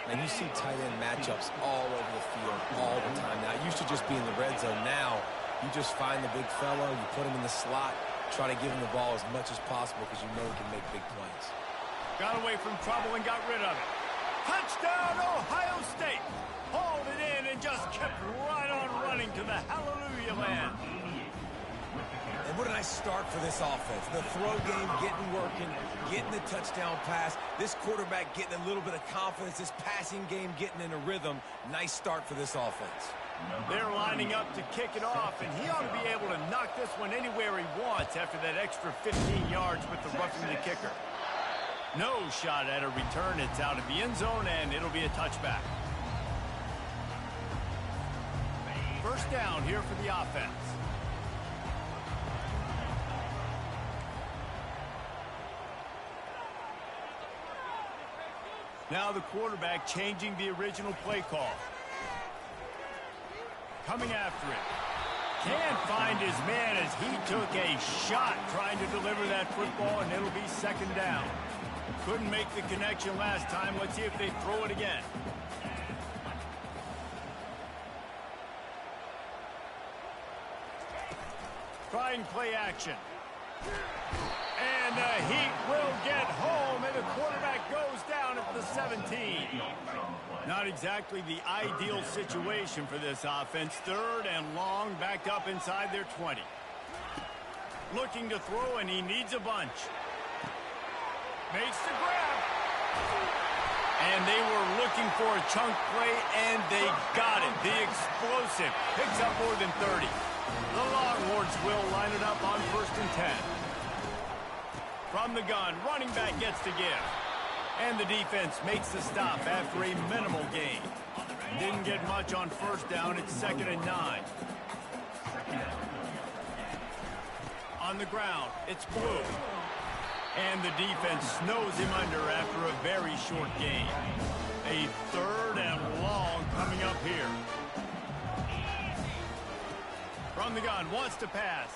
And you see tight end matchups all over the field all the time now. It used to just be in the red zone. Now you just find the big fellow, you put him in the slot, try to give him the ball as much as possible because you know he can make big plays. Got away from trouble and got rid of it. Touchdown, Ohio State. Hauled it in and just kept right on running to the hallelujah land. And what a nice start for this offense. The throw game getting working, getting the touchdown pass. This quarterback getting a little bit of confidence. This passing game getting in a rhythm. Nice start for this offense. They're lining up to kick it off, and he ought to be able to knock this one anywhere he wants after that extra 15 yards with the roughing the kicker. No shot at a return. It's out of the end zone, and it'll be a touchback. 1st down here for the offense. Now the quarterback changing the original play call. Coming after it. Can't find his man as he took a shot trying to deliver that football, and it'll be 2nd down. Couldn't make the connection last time. Let's see if they throw it again. Try and play action. And the Heat will get home, and the quarterback goes down at the 17. Not exactly the ideal situation for this offense. 3rd and long, backed up inside their 20. Looking to throw, and he needs a bunch. Makes the grab. And they were looking for a chunk play, and they got it. The explosive picks up more than 30. The Longhorns will line it up on 1st and 10. From the gun, running back gets to give. And the defense makes the stop after a minimal gain. Didn't get much on 1st down. It's 2nd and 9. On the ground, it's Blue. And the defense snows him under after a very short gain. A 3rd and long coming up here. From the gun, wants to pass.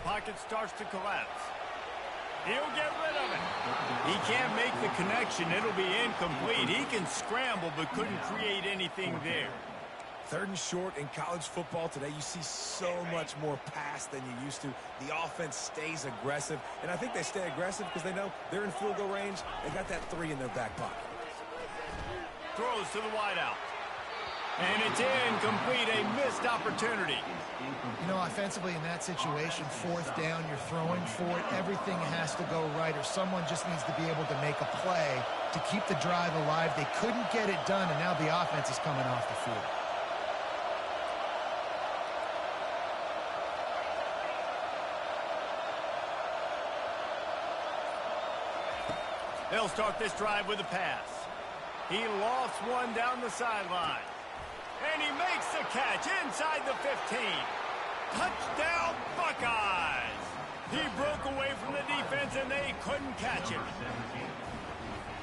Pocket starts to collapse. He'll get rid of it. He can't make the connection. It'll be incomplete. He can scramble, but couldn't create anything there. 3rd and short in college football today, you see so much more pass than you used to. The offense stays aggressive, and I think they stay aggressive because they know they're in field goal range. They got that 3 in their back pocket. Throws to the wideout. And it's incomplete, a missed opportunity. You know, offensively in that situation, fourth down, you're throwing for it. Everything has to go right, or someone just needs to be able to make a play to keep the drive alive. They couldn't get it done, and now the offense is coming off the field. They'll start this drive with a pass. He lofts one down the sideline. And he makes the catch inside the 15. Touchdown, Buckeyes! He broke away from the defense, and they couldn't catch him.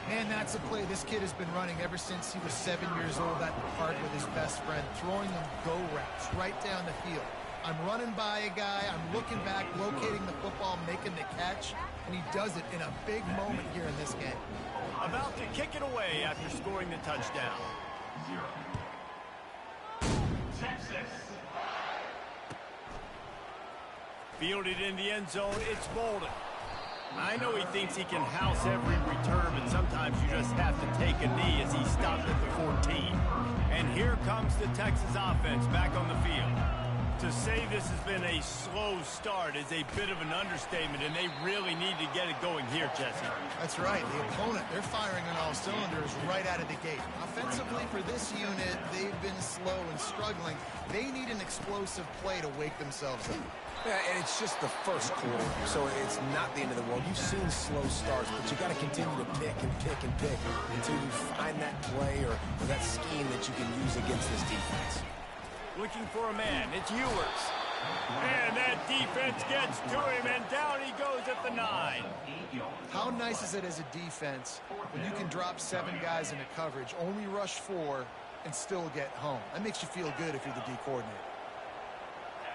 Man, that's a play this kid has been running ever since he was 7 years old at the park with his best friend, throwing them go routes right down the field. I'm running by a guy, I'm looking back, locating the football, making the catch, and he does it in a big moment here in this game. About to kick it away after scoring the touchdown. Texas. Fielded in the end zone, it's Bolden. I know he thinks he can house every return, but sometimes you just have to take a knee as he stopped at the 14. And here comes the Texas offense back on the field. To say this has been a slow start is a bit of an understatement, and they really need to get it going here, Jesse. That's right. The opponent, they're firing on all cylinders right out of the gate. Offensively, for this unit, they've been slow and struggling. They need an explosive play to wake themselves up. Yeah, and it's just the first quarter, so it's not the end of the world. You've seen slow starts, but you got to continue to pick and pick and pick until you find that play or that scheme that you can use against this defense. Looking for a man, it's Ewers. And that defense gets to him, and down he goes at the 9. How nice is it as a defense when you can drop 7 guys into coverage, only rush 4, and still get home? That makes you feel good if you're the D coordinator.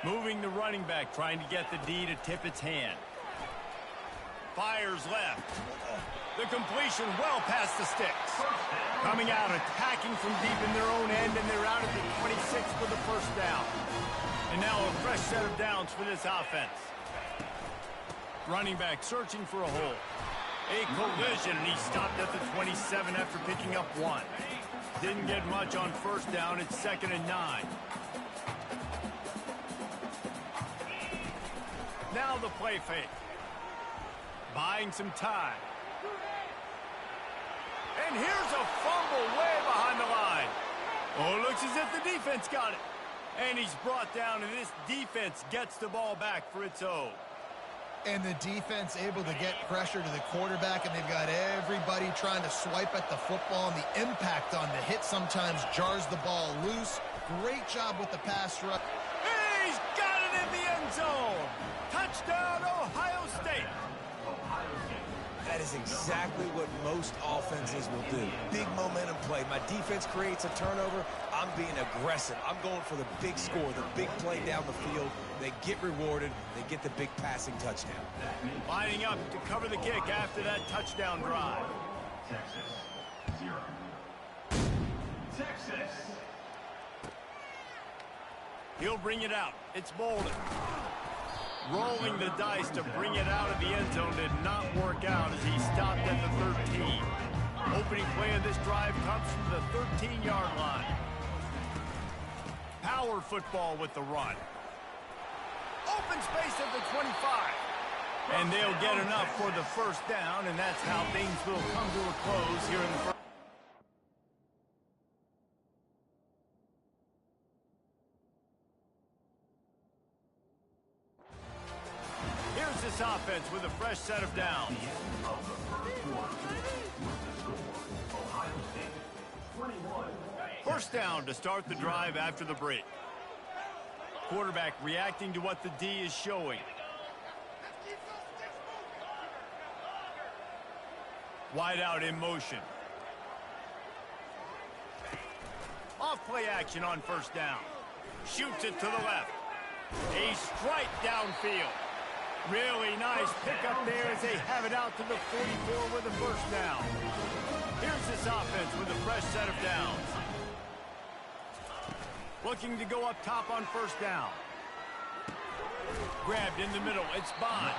Moving the running back, trying to get the D to tip its hand. Fires left. The completion well past the sticks. Coming out, attacking from deep in their own end, and they're out at the 26 for the first down. And now a fresh set of downs for this offense. Running back searching for a hole. A collision, and he stopped at the 27 after picking up 1. Didn't get much on first down. It's 2nd and 9. Now the play fake. Buying some time. And here's a fumble way behind the line. Oh, looks as if the defense got it. And he's brought down, and this defense gets the ball back for its own. And the defense able to get pressure to the quarterback, and they've got everybody trying to swipe at the football, and the impact on the hit sometimes jars the ball loose. Great job with the pass rush. He's got it in the end zone. Touchdown, Ohio State. That is exactly what most offenses will do. Big momentum play. My defense creates a turnover. I'm being aggressive. I'm going for the big score, the big play down the field. They get rewarded. They get the big passing touchdown. Lining up to cover the kick after that touchdown drive. Texas, 0. Texas. He'll bring it out. It's Bolden. Rolling the dice to bring it out of the end zone did not work out as he stopped at the 13. Opening play of this drive comes from the 13-yard line. Power football with the run. Open space at the 25. And they'll get enough for the first down, and that's how things will come to a close here in the first. Here's this offense with a fresh set of downs. The end of the first quarter. With the score, Ohio State 21. First down to start the drive after the break. Quarterback reacting to what the D is showing. Wide out in motion. Off play action on first down. Shoots it to the left. A strike downfield. Really nice pickup there as they have it out to the 44 with a first down. Here's this offense with a fresh set of downs. Looking to go up top on first down. Grabbed in the middle. It's Bond.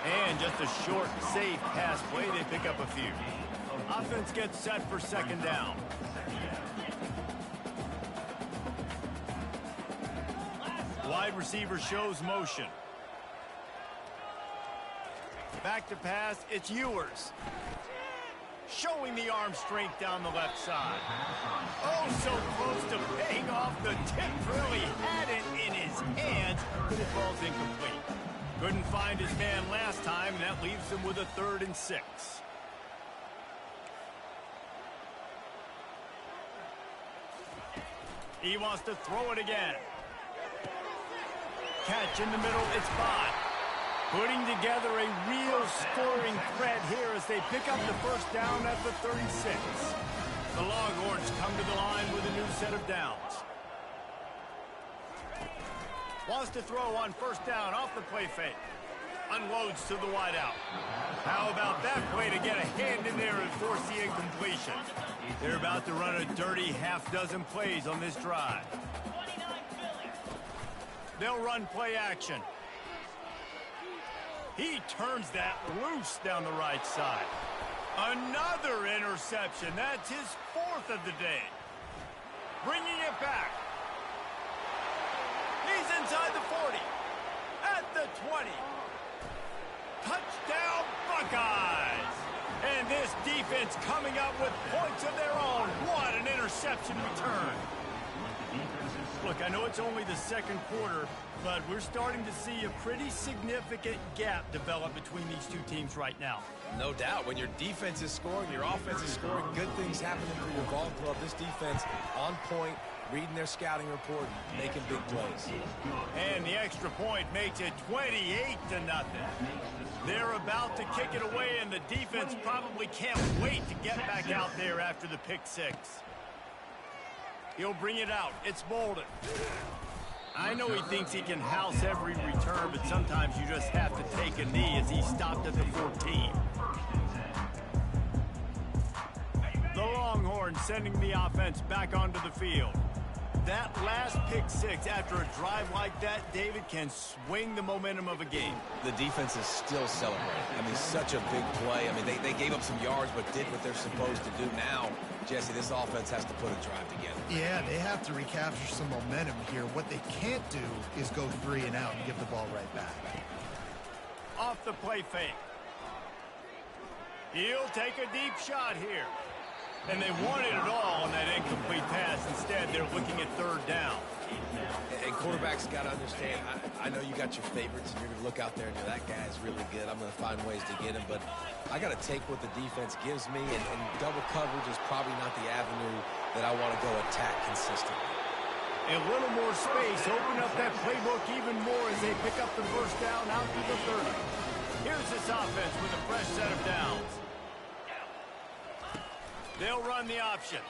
And just a short, safe pass play. They pick up a few. Offense gets set for second down. Wide receiver shows motion. Back to pass, it's Ewers. Showing the arm strength down the left side. Oh, so close to paying off. The tip really had it in his hands, but it falls incomplete. Couldn't find his man last time, and that leaves him with a 3rd and 6. He wants to throw it again. Catch in the middle, it's Bott. Putting together a real scoring threat here as they pick up the first down at the 36. The Longhorns come to the line with a new set of downs. Wants to throw on first down off the play fake. Unloads to the wideout. How about that play to get a hand in there and force the incompletion? They're about to run a dirty half-dozen plays on this drive. They'll run play action. He turns that loose down the right side. Another interception. That's his 4th of the day. Bringing it back. He's inside the 40. At the 20. Touchdown, Buckeyes! And this defense coming up with points of their own. What an interception return. Look, I know it's only the 2nd quarter, but we're starting to see a pretty significant gap develop between these two teams right now. No doubt. When your defense is scoring, your offense is scoring, good things happening for your ball club. This defense on point, reading their scouting report, making big plays. And the extra point makes it 28-0. They're about to kick it away, and the defense probably can't wait to get back out there after the pick 6. He'll bring it out. It's Bolden. I know he thinks he can house every return, but sometimes you just have to take a knee as he stopped at the 14. The Longhorns sending the offense back onto the field. That last pick 6 after a drive like that, David, can swing the momentum of a game. The defense is still celebrating. I mean, such a big play. I mean, they gave up some yards but did what they're supposed to do. Now, Jesse, this offense has to put a drive together. Yeah, they have to recapture some momentum here. What they can't do is go 3 and out and give the ball right back. Off the play fake. He'll take a deep shot here. And they wanted it all on that incomplete pass. Instead, they're looking at 3rd down. And quarterbacks got to understand, I know you got your favorites, and you're going to look out there and go, that guy's really good. I'm going to find ways to get him. But I got to take what the defense gives me, and double coverage is probably not the avenue that I want to go attack consistently. A little more space. Open up that playbook even more as they pick up the first down out to the 30. Here's this offense with a fresh set of downs. They'll run the option.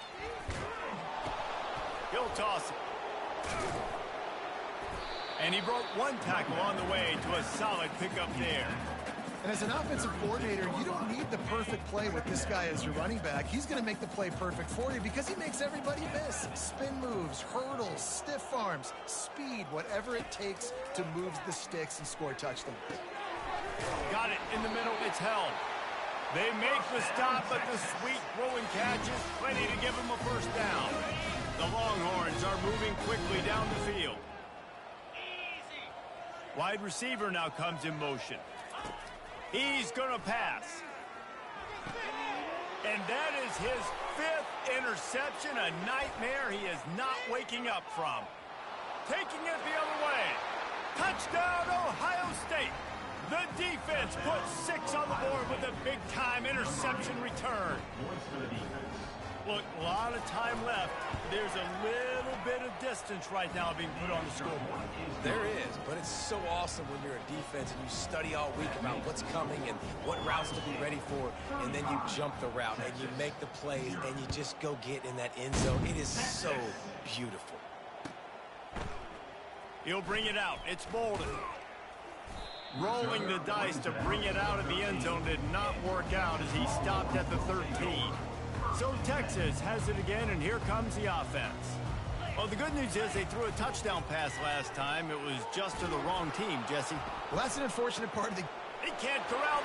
He'll toss it. And he broke one tackle on the way to a solid pickup there. And as an offensive coordinator, you don't need the perfect play with this guy as your running back. He's going to make the play perfect for you because he makes everybody miss. Spin moves, hurdles, stiff arms, speed, whatever it takes to move the sticks and score touchdowns. Got it in the middle. It's held. They make the stop, but the sweet throwing catch is plenty to give them a first down. The Longhorns are moving quickly down the field. Wide receiver now comes in motion. He's going to pass. And that is his 5th interception, a nightmare he is not waking up from. Taking it the other way. Touchdown, Ohio State. The defense puts 6 on the board with a big-time interception return. Look, a lot of time left. There's a little bit of distance right now being put on the scoreboard. There is, but it's so awesome when you're a defense and you study all week about what's coming and what routes to be ready for, and then you jump the route and you make the plays and you just go get in that end zone. It is so beautiful. He'll bring it out. It's Bolden. Rolling the dice to bring it out of the end zone did not work out as he stopped at the 13. So Texas has it again, and here comes the offense. Well, the good news is they threw a touchdown pass last time. It was just to the wrong team, Jesse. Well, that's an unfortunate part of the... They can't corral